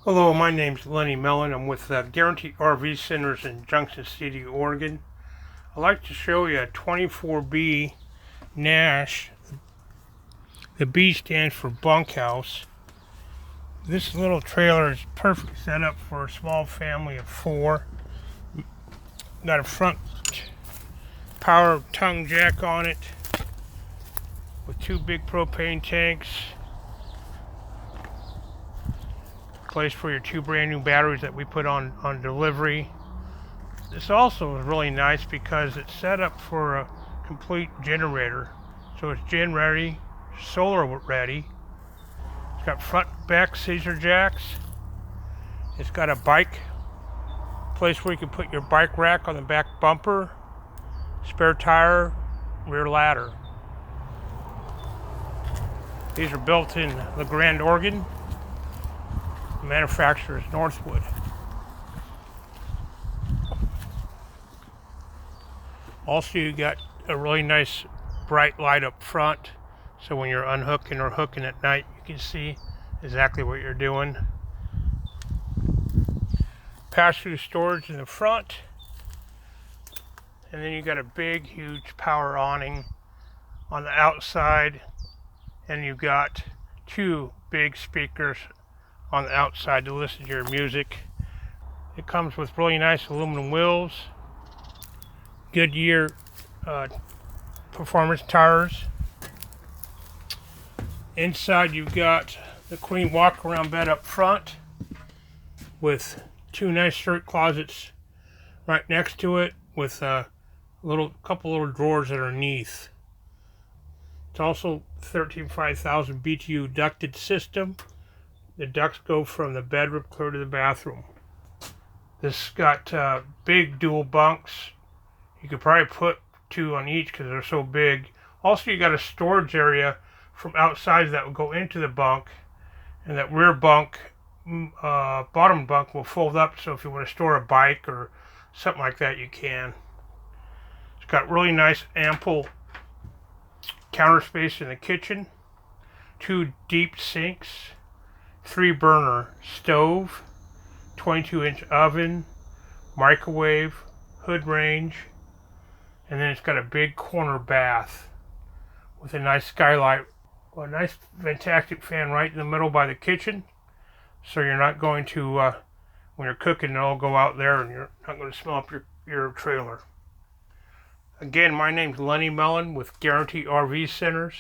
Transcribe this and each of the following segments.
Hello, my name's Lenny Mellon. I'm with Guaranty RV Centers in Junction City, Oregon. I'd like to show you a 24B Nash. The B stands for Bunkhouse. This little trailer is perfect setup for a small family of 4. Got a front power tongue jack on it with 2 big propane tanks. Place for your 2 brand new batteries that we put on delivery. This also is really nice because it's set up for a complete generator. So it's gen ready, solar ready. It's got front back scissor jacks. It's got a bike place where you can put your bike rack on the back bumper, spare tire, rear ladder. These are built in La Grande, Oregon. The manufacturer is Northwood. Also, you got a really nice bright light up front, so when you're unhooking or hooking at night, you can see exactly what you're doing. Pass-through storage in the front, and then you got a big, huge power awning on the outside, and you've got 2 big speakers on the outside to listen to your music. It comes with really nice aluminum wheels, Goodyear performance tires. Inside you've got the queen walk-around bed up front with 2 nice shirt closets right next to it with a couple little drawers underneath. It's also 13,500 BTU ducted system. The ducts go from the bedroom clear to the bathroom. This got big dual bunks. You could probably put 2 on each because they're so big. Also, you got a storage area from outside that will go into the bunk, and that rear bunk, bottom bunk, will fold up. So if you want to store a bike or something like that, you can. It's got really nice, ample counter space in the kitchen. 2 deep sinks. 3 burner stove, 22-inch oven, microwave, hood range, and then it's got a big corner bath with a nice skylight, a nice fantastic fan right in the middle by the kitchen, so you're not going to, when you're cooking, it'll go out there and you're not going to smell up your trailer. Again, my name's Lenny Mellon with Guaranty RV Centers.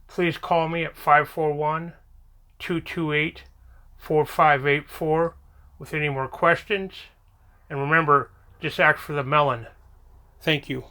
Please call me at 541-228-4584 with any more questions. And remember, just ask for the melon. Thank you.